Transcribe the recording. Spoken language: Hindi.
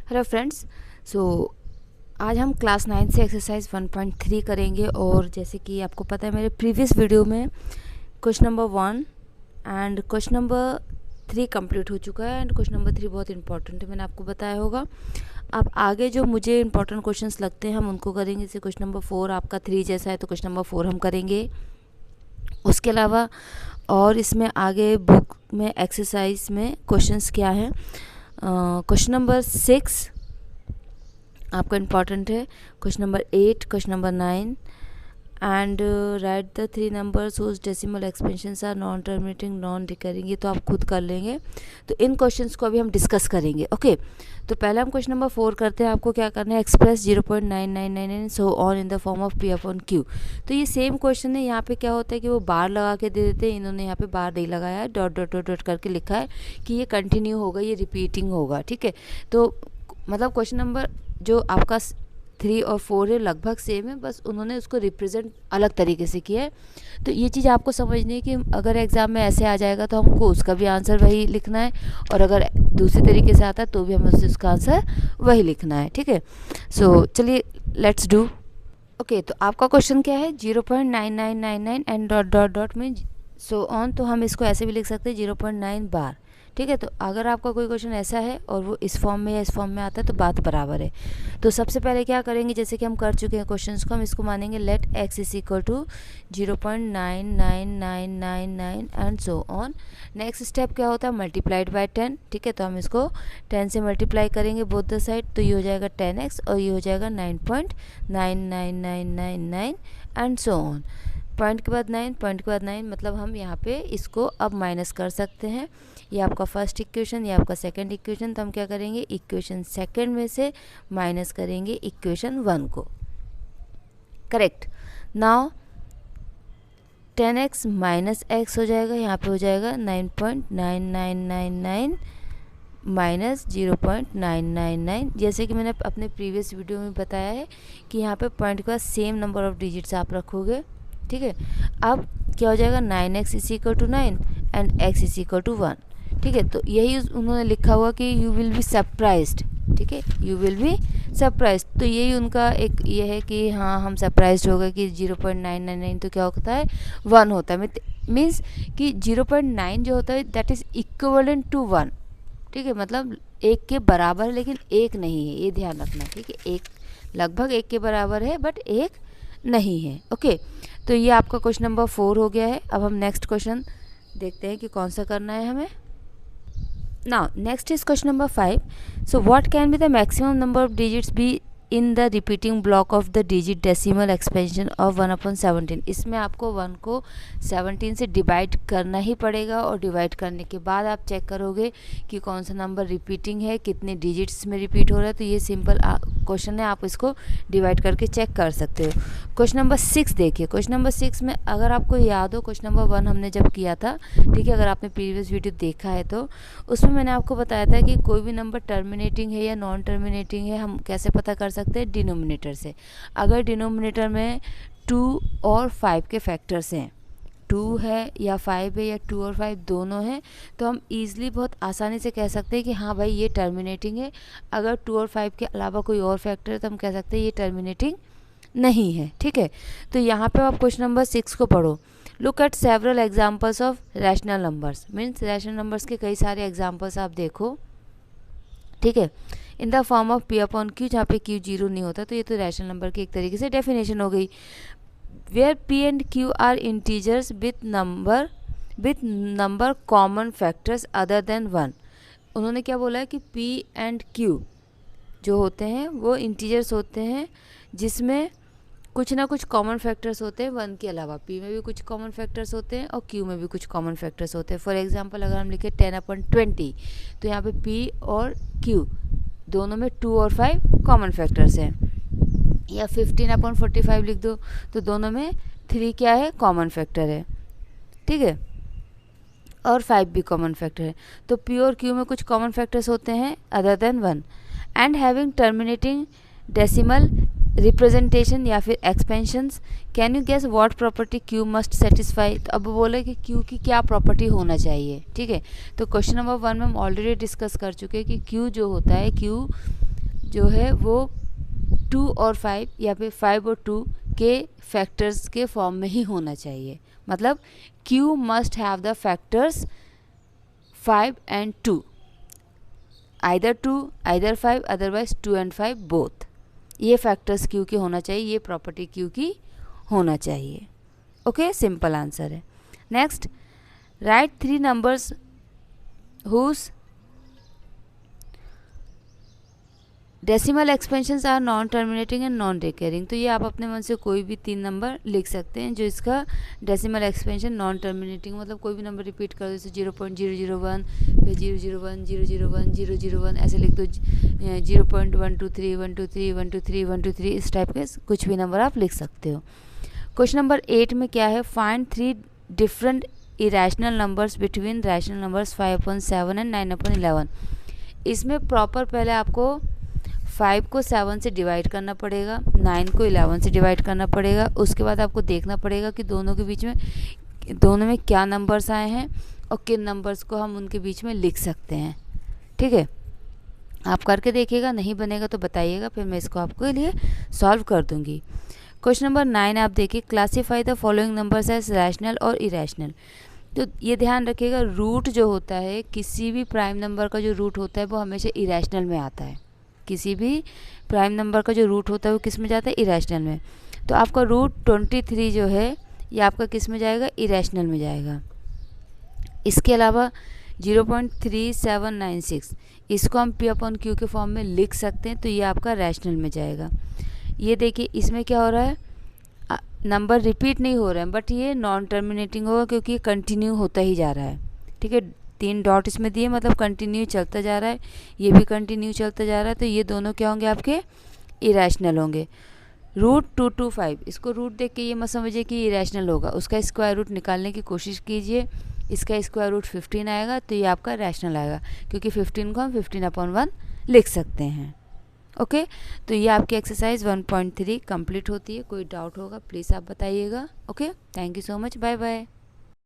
Hello friends. सो आज हम क्लास 9 से एक्सरसाइज 1.3 करेंगे। और जैसे कि आपको पता है मेरे प्रीवियस वीडियो में question number 1 and question number 3 complete हो चुका है। एंड क्वेश्चन नंबर 3 बहुत इंपॉर्टेंट है, मैंने आपको बताया होगा। अब आगे जो मुझे इंपॉर्टेंट क्वेश्चंस लगते हैं हम उनको करेंगे। जैसे क्वेश्चन नंबर 4 आपका 3 जैसा है तो क्वेश्चन नंबर 4 हम करेंगे। उसके अलावा और इसमें आगे बुक में एक्सरसाइज में क्वेश्चंस क्या है, क्वेश्चन नंबर 6 आपका इम्पॉर्टेंट है, question number 8, question number 9 and write the 3 numbers whose decimal expansions are non terminating non recurring. ये तो आप खुद कर लेंगे। तो इन क्वेश्चंस को अभी हम डिस्कस करेंगे। ओके तो पहले हम क्वेश्चन नंबर 4 करते हैं। आपको क्या करना है, express 0.999 so on in the form of P upon Q. तो ये सेम क्वेश्चन है। यहाँ पे क्या होता है कि वो बार लगा के दे देते हैं, इन्होंने यहाँ पे बार नहीं लगाया है, डॉट डॉट डॉट डॉट करके लिखा है कि ये कंटिन्यू होगा, ये रिपीटिंग होगा। ठीक है, तो मतलब क्वेश्चन नंबर जो आपका 3 और 4 है लगभग सेम है, बस उन्होंने उसको रिप्रेजेंट अलग तरीके से किया है। तो ये चीज़ आपको समझनी है कि अगर एग्ज़ाम में ऐसे आ जाएगा तो हमको उसका भी आंसर वही लिखना है, और अगर दूसरे तरीके से आता है तो भी हमें उसका आंसर वही लिखना है। ठीक है, सो चलिए लेट्स डू। ओके तो आपका क्वेश्चन क्या है, 0.9999 एंड डॉट डॉट डॉट में सो ऑन। तो हम इसको ऐसे भी लिख सकते हैं 0.9 बार। ठीक है, तो अगर आपका कोई क्वेश्चन ऐसा है और वो इस फॉर्म में या इस फॉर्म में आता है तो बात बराबर है। तो सबसे पहले क्या करेंगे, जैसे कि हम कर चुके हैं क्वेश्चंस को, हम इसको मानेंगे let x is equal to 0.99999 and so on. Next step क्या होता है, मल्टीप्लाइड बाय 10। ठीक है, तो हम इसको 10 से मल्टीप्लाई करेंगे बोथ द साइड, तो ये हो जाएगा 10x और ये हो जाएगा 9.99999 एंड सो ऑन। पॉइंट के बाद 9, पॉइंट के बाद 9, मतलब हम यहाँ पे इसको अब माइनस कर सकते हैं। ये आपका फर्स्ट इक्वेशन, ये आपका सेकंड इक्वेशन। तो हम क्या करेंगे, इक्वेशन सेकंड में से माइनस करेंगे इक्वेशन 1 को। Correct. Now 10x minus x हो जाएगा, यहाँ पे हो जाएगा 9.9999 माइनस 0.999। जैसे कि मैंने अपने प्रीवियस वीडियो में बताया है कि यहाँ पे पॉइंट के बाद सेम नंबर ऑफ डिजिट्स आप रखोगे। ठीक है, अब क्या हो जाएगा, 9x is equal to 9 and x is equal to 1। ठीक है, तो यही उन्होंने लिखा हुआ कि यू विल बी सरप्राइज्ड। ठीक है, यू विल बी सरप्राइज्ड, तो यही उनका एक ये है कि हाँ हम सरप्राइज्ड हो गए कि 0.999 तो क्या होता है, 1 होता है। मीन्स कि 0.9 जो होता है दैट इज़ इक्विवेलेंट टू 1। ठीक है, मतलब 1 के बराबर है लेकिन 1 नहीं है, ये ध्यान रखना। ठीक है, एक लगभग 1 के बराबर है बट 1 नहीं है। ओके तो ये आपका क्वेश्चन नंबर 4 हो गया है। अब हम नेक्स्ट क्वेश्चन देखते हैं कि कौन सा करना है हमें। Now next is question number 5. So what can be the maximum number of digits be in the repeating block of the digit decimal expansion of 1/17। इसमें आपको 1 को 17 से डिवाइड करना ही पड़ेगा, और डिवाइड करने के बाद आप चेक करोगे कि कौन सा नंबर रिपीटिंग है, कितने डिजिट्स में रिपीट हो रहा है। तो ये सिंपल क्वेश्चन है, आप इसको डिवाइड करके चेक कर सकते हो। क्वेश्चन नंबर 6 देखिए। क्वेश्चन नंबर 6 में अगर आपको याद हो, क्वेश्चन नंबर 1 हमने जब किया था, ठीक है, अगर आपने प्रीवियस वीडियो देखा है तो उसमें मैंने आपको बताया था कि कोई भी नंबर टर्मिनेटिंग है या नॉन टर्मिनेटिंग है हम कैसे पता कर सकते हैं, डिनोमिनेटर से। अगर डिनोमिनेटर में 2 और 5 के फैक्टर्स हैं, 2 है या 5 है या 2 और 5 दोनों हैं, तो हम ईज़िली बहुत आसानी से कह सकते हैं कि हाँ भाई ये टर्मिनेटिंग है। अगर 2 और 5 के अलावा कोई और फैक्टर है तो हम कह सकते हैं ये टर्मिनेटिंग नहीं है। ठीक है, तो यहाँ पे आप क्वेश्चन नंबर 6 को पढ़ो। Look at several examples of rational numbers. Means rational numbers के कई सारे एग्जाम्पल्स आप देखो। ठीक है, in the form of P upon Q, जहाँ पे क्यू 0 नहीं होता, तो ये तो रैशनल नंबर की एक तरीके से डेफिनेशन हो गई। Where P and Q are integers with number common factors other than 1। उन्होंने क्या बोला है कि पी एंड क्यू जो होते हैं वो इंटीजर्स होते हैं जिसमें कुछ ना कुछ कॉमन फैक्टर्स होते हैं 1 के अलावा। p में भी कुछ कॉमन फैक्टर्स होते हैं और q में भी कुछ कॉमन फैक्टर्स होते हैं। फॉर एग्जांपल अगर हम लिखे 10/20 तो यहाँ पे p और q दोनों में 2 और 5 कॉमन फैक्टर्स हैं। या 15/45 लिख दो तो दोनों में 3 क्या है, कॉमन फैक्टर है। ठीक है, और 5 भी कॉमन फैक्टर है। तो p और q में कुछ कॉमन फैक्टर्स होते हैं other than 1 and having terminating decimal representation या फिर expansions. Can you guess what property Q must satisfy. तो अब बोले कि क्यू की क्या प्रॉपर्टी होना चाहिए। ठीक है, तो क्वेश्चन नंबर 1 में हम ऑलरेडी डिस्कस कर चुके हैं कि क्यू जो होता है, क्यू जो है वो 2 और 5 या फिर 5 और 2 के फैक्टर्स के फॉर्म में ही होना चाहिए। मतलब Q must have the factors 5 and 2, either 2 either 5, otherwise 2 and 5 both. ये फैक्टर्स Q के होना चाहिए, ये प्रॉपर्टी Q की होना चाहिए। ओके, सिंपल आंसर है। Next, write 3 numbers whose decimal expansions are non terminating and non recurring. तो ये आप अपने मन से कोई भी 3 नंबर लिख सकते हैं जो इसका डेसिमल एक्सपेंशन नॉन टर्मिनेटिंग, मतलब कोई भी नंबर रिपीट कर दो, जैसे 0.001, फिर 001, 001, 001, ऐसे लिख दो, 0.123, 123, 123, 123, इस टाइप के कुछ भी नंबर आप लिख सकते हो। क्वेश्चन नंबर 8 में क्या है, find 3 different irrational numbers between rational numbers 5/7 and 9/11। इसमें प्रॉपर पहले आपको 5 को 7 से डिवाइड करना पड़ेगा, 9 को 11 से डिवाइड करना पड़ेगा। उसके बाद आपको देखना पड़ेगा कि दोनों के बीच में, दोनों में क्या नंबर्स आए हैं और किन नंबर्स को हम उनके बीच में लिख सकते हैं। ठीक है, आप करके देखिएगा, नहीं बनेगा तो बताइएगा, फिर मैं इसको आपके लिए सॉल्व कर दूंगी। क्वेश्चन नंबर 9 आप देखिए, classify the following numbers as rational और इरेशनल। तो ये ध्यान रखिएगा, रूट जो होता है, किसी भी प्राइम नंबर का जो रूट होता है वो हमेशा इरेशनल में आता है। किसी भी प्राइम नंबर का जो रूट होता है वो किस में जाता है, इरेशनल में। तो आपका रूट 23 जो है ये आपका किस में जाएगा, इरेशनल में जाएगा। इसके अलावा 0.3796 इसको हम P/Q के फॉर्म में लिख सकते हैं, तो ये आपका रैशनल में जाएगा। ये देखिए इसमें क्या हो रहा है, नंबर रिपीट नहीं हो रहे हैं, बट ये नॉन टर्मिनेटिंग होगा क्योंकि ये कंटिन्यू होता ही जा रहा है। ठीक है, 3 डॉट इसमें दिए, मतलब कंटिन्यू चलता जा रहा है, ये भी कंटिन्यू चलता जा रहा है, तो ये दोनों क्या होंगे आपके, इरेशनल होंगे। रूट 225, इसको रूट देख के ये मत समझिए कि इरेशनल होगा, उसका स्क्वायर रूट निकालने की कोशिश कीजिए। इसका स्क्वायर रूट 15 आएगा तो ये आपका रैशनल आएगा, क्योंकि 15 को हम 15/1 लिख सकते हैं। ओके, तो ये आपकी एक्सरसाइज 1.3 कंप्लीट होती है। कोई डाउट होगा प्लीज़ आप बताइएगा। Okay, thank you so much, bye bye.